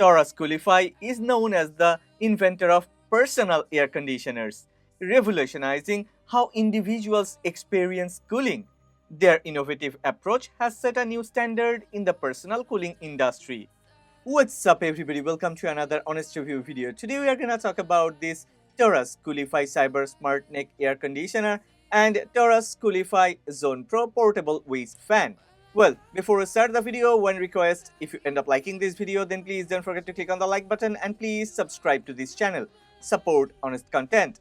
Torras COOLiFY is known as the inventor of personal air conditioners, revolutionizing how individuals experience cooling. Their innovative approach has set a new standard in the personal cooling industry. What's up everybody, welcome to another honest review video. Today we are gonna talk about this Torras COOLiFY Cyber Smart Neck Air Conditioner and Torras COOLiFY Zone Pro Portable Waist Fan. Well, before we start the video, one request: if you end up liking this video, then please don't forget to click on the like button and please subscribe to this channel. Support honest content.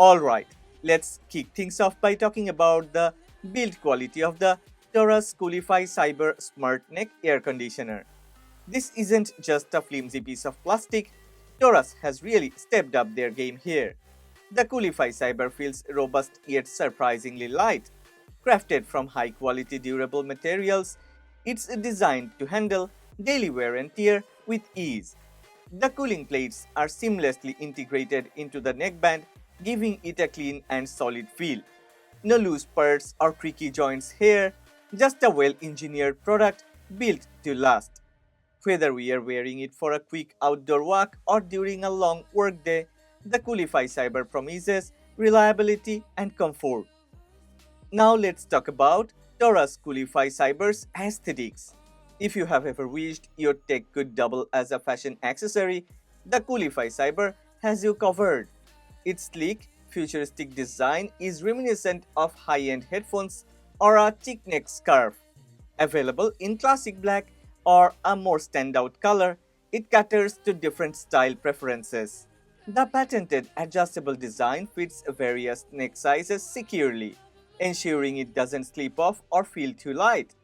Alright, let's kick things off by talking about the build quality of the Torras COOLiFY Cyber Smart Neck Air Conditioner. This isn't just a flimsy piece of plastic. Torras has really stepped up their game here. The COOLiFY Cyber feels robust yet surprisingly light. Crafted from high-quality durable materials, it's designed to handle daily wear and tear with ease. The cooling plates are seamlessly integrated into the neckband, giving it a clean and solid feel. No loose parts or creaky joints here, just a well-engineered product built to last. Whether we are wearing it for a quick outdoor walk or during a long workday, the COOLiFY Cyber promises reliability and comfort. Now let's talk about Torras COOLiFY Cyber's aesthetics. If you have ever wished your tech could double as a fashion accessory, the COOLiFY Cyber has you covered. Its sleek, futuristic design is reminiscent of high-end headphones or a chic neck scarf. Available in classic black or a more standout color, it caters to different style preferences. The patented adjustable design fits various neck sizes securely, ensuring it doesn't slip off or feel too light.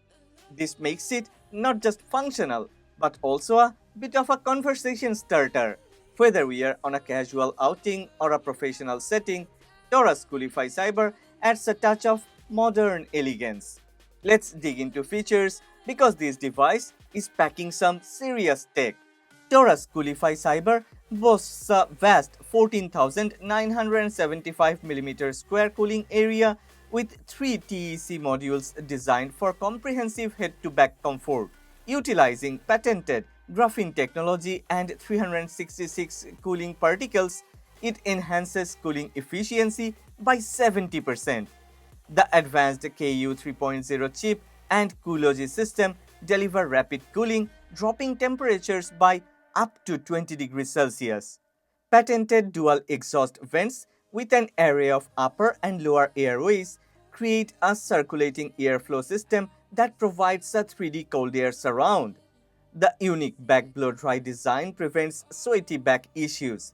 This makes it not just functional, but also a bit of a conversation starter. Whether we are on a casual outing or a professional setting, Torras COOLiFY Cyber adds a touch of modern elegance. Let's dig into features because this device is packing some serious tech. Torras COOLiFY Cyber boasts a vast 14,975mm square cooling area with 3 TEC modules designed for comprehensive head-to-back comfort. Utilizing patented graphene technology and 366 cooling particles, it enhances cooling efficiency by 70%. The advanced KU 3.0 chip and COOLogy system deliver rapid cooling, dropping temperatures by up to 20 degrees Celsius. Patented dual exhaust vents with an array of upper and lower airways create a circulating airflow system that provides a 3D cold air surround. The unique back blow-dry design prevents sweaty back issues,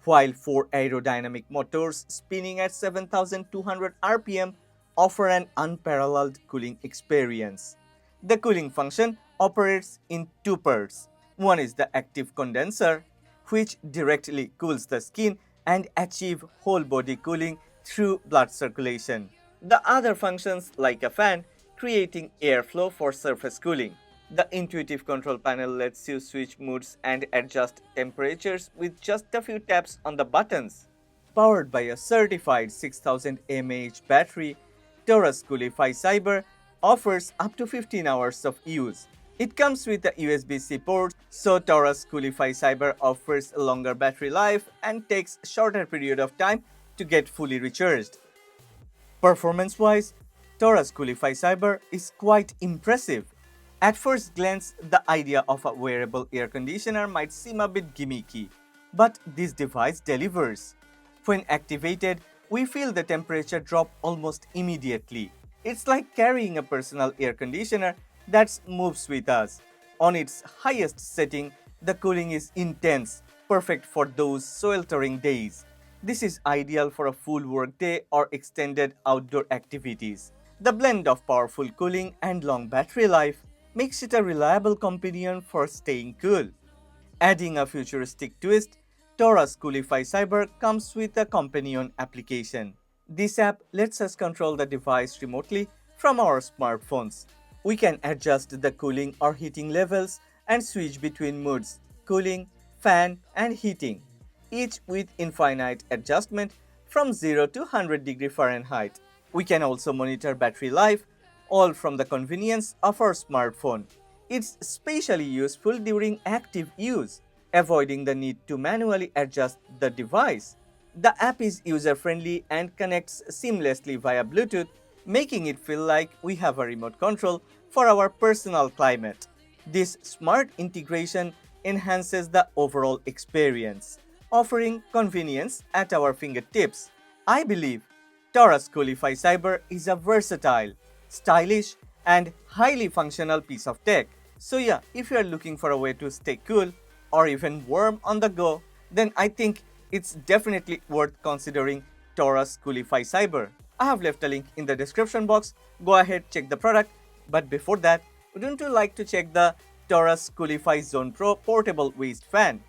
while 4 aerodynamic motors spinning at 7,200 RPM offer an unparalleled cooling experience. The cooling function operates in two parts. One is the active condenser, which directly cools the skin and achieves whole-body cooling through blood circulation. The other functions like a fan, creating airflow for surface cooling. The intuitive control panel lets you switch moods and adjust temperatures with just a few taps on the buttons. Powered by a certified 6000 mAh battery, Torras COOLiFY Cyber offers up to 15 hours of use. It comes with a USB-C port, so Torras COOLiFY Cyber offers a longer battery life and takes a shorter period of time to get fully recharged. Performance-wise, Torras COOLiFY Cyber is quite impressive. At first glance, the idea of a wearable air conditioner might seem a bit gimmicky, but this device delivers. When activated, we feel the temperature drop almost immediately. It's like carrying a personal air conditioner that moves with us. On its highest setting, the cooling is intense, perfect for those sweltering days. This is ideal for a full workday or extended outdoor activities. The blend of powerful cooling and long battery life makes it a reliable companion for staying cool. Adding a futuristic twist, Torras COOLiFY Cyber comes with a companion application. This app lets us control the device remotely from our smartphones. We can adjust the cooling or heating levels and switch between modes: cooling, fan, and heating, each with infinite adjustment from 0 to 100 degree Fahrenheit. We can also monitor battery life, all from the convenience of our smartphone. It's especially useful during active use, avoiding the need to manually adjust the device. The app is user friendly and connects seamlessly via Bluetooth, making it feel like we have a remote control for our personal climate. This smart integration enhances the overall experience, offering convenience at our fingertips. I believe Torras COOLiFY Cyber is a versatile, stylish, and highly functional piece of tech. So yeah, if you are looking for a way to stay cool or even warm on the go, then I think it's definitely worth considering Torras COOLiFY Cyber. I have left a link in the description box. Go ahead, check the product. But before that, wouldn't you like to check the Torras COOLiFY Zone Pro portable waist fan?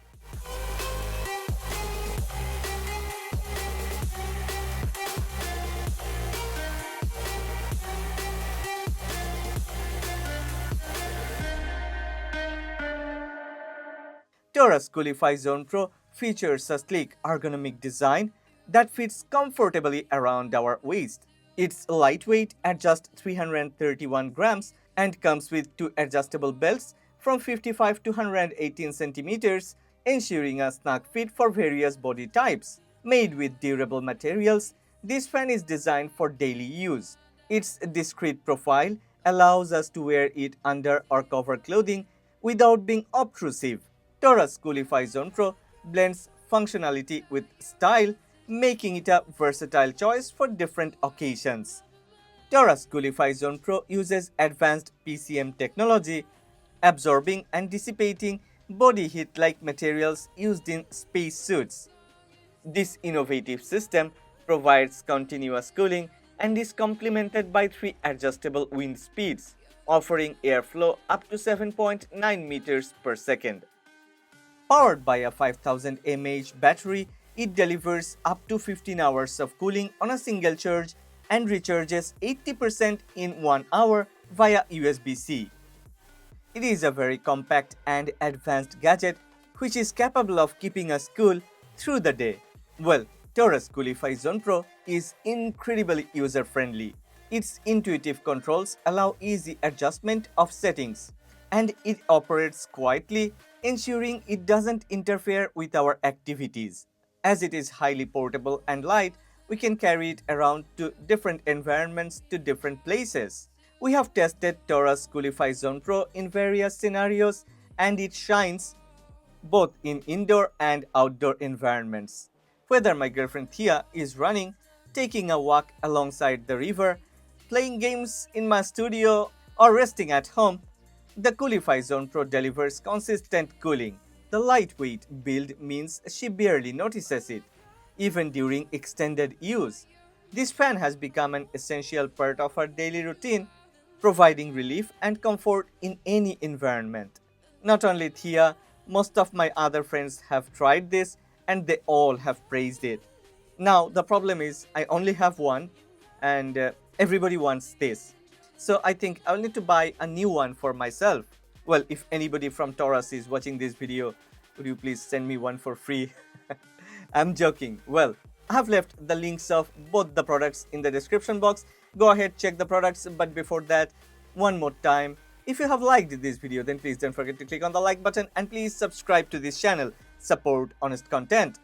Torras COOLiFY Zone Pro features a sleek ergonomic design that fits comfortably around our waist. It's lightweight at just 331 grams and comes with two adjustable belts from 55 to 118 centimeters, ensuring a snug fit for various body types. Made with durable materials, this fan is designed for daily use. Its discreet profile allows us to wear it under or cover clothing without being obtrusive. Torras COOLiFY Zone Pro blends functionality with style, making it a versatile choice for different occasions. Torras COOLiFY Zone Pro uses advanced PCM technology, absorbing and dissipating body heat like materials used in spacesuits. This innovative system provides continuous cooling and is complemented by three adjustable wind speeds, offering airflow up to 7.9 meters per second. Powered by a 5000 mAh battery, it delivers up to 15 hours of cooling on a single charge and recharges 80% in 1 hour via USB-C. It is a very compact and advanced gadget which is capable of keeping us cool through the day. Well, Torras COOLiFY Zone Pro is incredibly user-friendly. Its intuitive controls allow easy adjustment of settings, and it operates quietly, ensuring it doesn't interfere with our activities. As it is highly portable and light, we can carry it around to different environments to different places. We have tested Torras COOLiFY Zone Pro in various scenarios and it shines both in indoor and outdoor environments. Whether my girlfriend Thea is running, taking a walk alongside the river, playing games in my studio, or resting at home, the COOLiFY Zone Pro delivers consistent cooling. The lightweight build means she barely notices it, even during extended use. This fan has become an essential part of her daily routine, providing relief and comfort in any environment. Not only Thea, most of my other friends have tried this and they all have praised it. Now, the problem is I only have one and everybody wants this. So I think I'll need to buy a new one for myself. Well, if anybody from Torras is watching this video, would you please send me one for free? I'm joking. Well, I have left the links of both the products in the description box. Go ahead, check the products. But before that, one more time, if you have liked this video, then please don't forget to click on the like button and please subscribe to this channel. Support honest content.